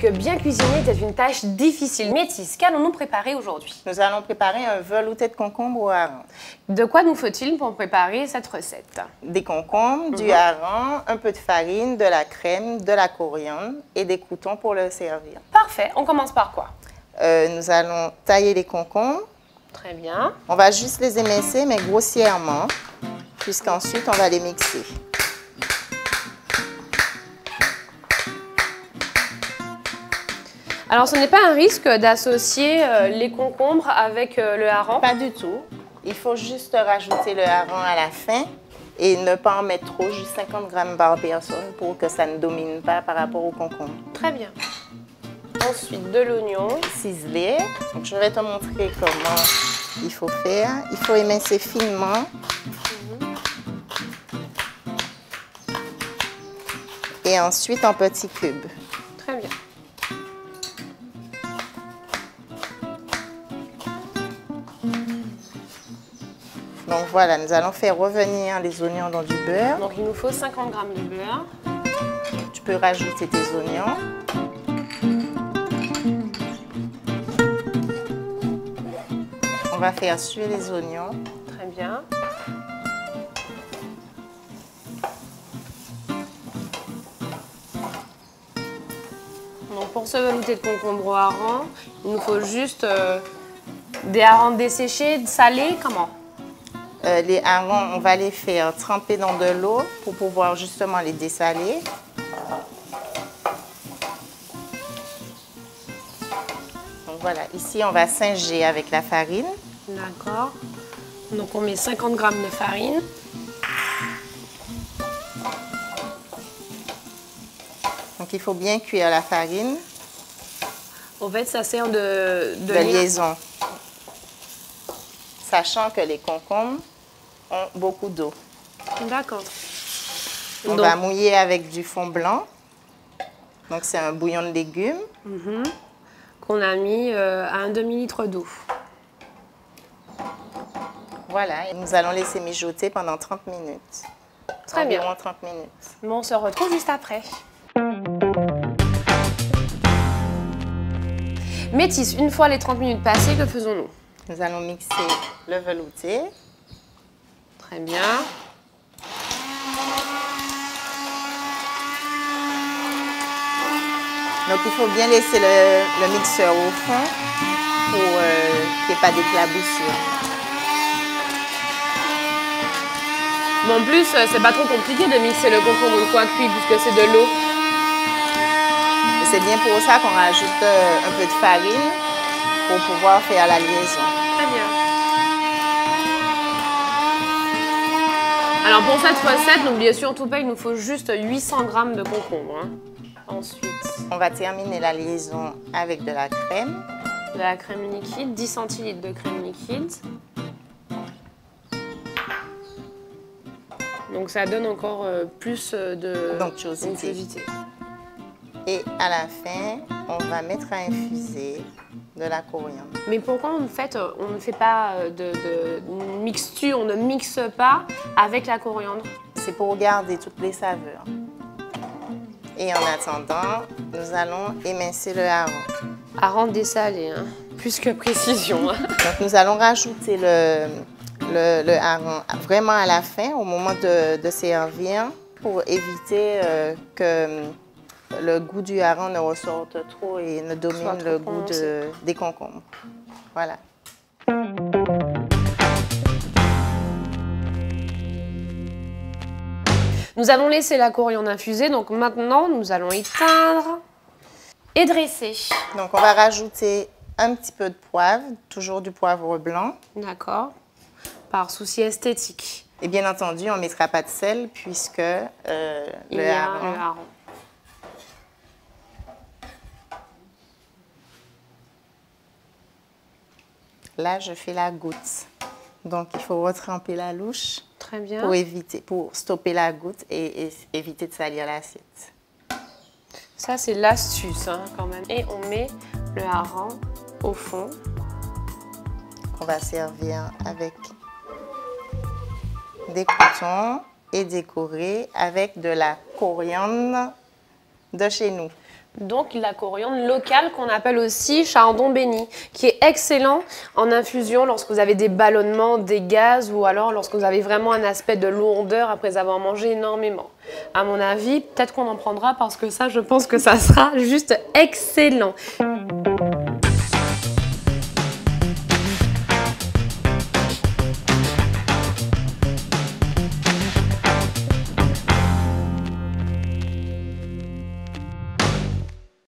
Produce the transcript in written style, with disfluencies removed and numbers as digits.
que bien cuisiner était une tâche difficile. Métis, qu'allons-nous préparer aujourd'hui? Nous allons préparer un velouté de concombre au hareng. De quoi nous faut-il pour préparer cette recette? Des concombres, du hareng, un peu de farine, de la crème, de la coriandre et des croûtons pour le servir. Parfait, on commence par quoi? Nous allons tailler les concombres. Très bien. On va juste les émincer, mais grossièrement, puisqu'ensuite on va les mixer. Alors, ce n'est pas un risque d'associer les concombres avec le hareng? Pas du tout. Il faut juste rajouter le hareng à la fin et ne pas en mettre trop, juste 50 grammes par personne pour que ça ne domine pas par rapport au concombre. Très bien. Ensuite, de l'oignon. Ciselé. Donc, je vais te montrer comment il faut faire. Il faut émincer finement. Et ensuite en petits cubes. Très bien. Donc voilà, nous allons faire revenir les oignons dans du beurre. Donc il nous faut 50 grammes de beurre. Tu peux rajouter tes oignons. On va faire suer les oignons. Très bien. Donc pour ce velouté de concombre au hareng, il nous faut juste des harengs desséchés, salés, comment? Les harengs, on va les faire tremper dans de l'eau pour pouvoir justement les dessaler. Donc voilà, ici on va singer avec la farine. D'accord. Donc on met 50 grammes de farine. Donc il faut bien cuire la farine. En fait, ça sert de liaison. Sachant que les concombres ont beaucoup d'eau. D'accord. On va mouiller avec du fond blanc. Donc c'est un bouillon de légumes. Qu'on a mis à un demi-litre d'eau. Voilà, et nous allons laisser mijoter pendant 30 minutes. Très bien. Environ 30 minutes. Bon, on se retrouve juste après. Métis, une fois les 30 minutes passées, que faisons-nous? Nous allons mixer le velouté. Très bien. Donc il faut bien laisser le mixeur au fond pour qu'il n'y ait pas d'éclaboussure. Bon, en plus, c'est pas trop compliqué de mixer le concombre une fois cuit puisque c'est de l'eau. C'est bien pour ça qu'on rajoute un peu de farine pour pouvoir faire la liaison. Très bien. Alors pour cette recette, n'oubliez surtout pas, il nous faut juste 800 grammes de concombre. Ensuite, on va terminer la liaison avec de la crème. De la crème liquide, 10 centilitres de crème liquide. Donc ça donne encore plus d'onctuosité. Et à la fin, on va mettre à infuser de la coriandre. Mais pourquoi en fait on ne fait pas de mixture, on ne mixe pas avec la coriandre? C'est pour garder toutes les saveurs. Et en attendant, nous allons émincer le hareng. Hareng dessalé, hein. Plus que précision. Hein. Donc nous allons rajouter le hareng vraiment à la fin, au moment de servir, pour éviter que le goût du hareng ne ressorte trop et ne domine le goût des concombres. Voilà. Nous avons laissé la coriandre infuser, donc maintenant nous allons éteindre et dresser. Donc on va rajouter un petit peu de poivre, toujours du poivre blanc. D'accord, par souci esthétique. Et bien entendu, on ne mettra pas de sel puisque le hareng. Là, je fais la goutte. Donc, il faut retremper la louche. Très bien. Pour stopper la goutte et éviter de salir l'assiette. Ça, c'est l'astuce, hein, quand même. Et on met le hareng au fond. On va servir avec des croûtons et décorer avec de la coriandre de chez nous. Donc la coriandre locale qu'on appelle aussi chardon béni, qui est excellent en infusion lorsque vous avez des ballonnements, des gaz ou alors lorsque vous avez vraiment un aspect de lourdeur après avoir mangé énormément. À mon avis, peut-être qu'on en prendra parce que ça, je pense que ça sera juste excellent.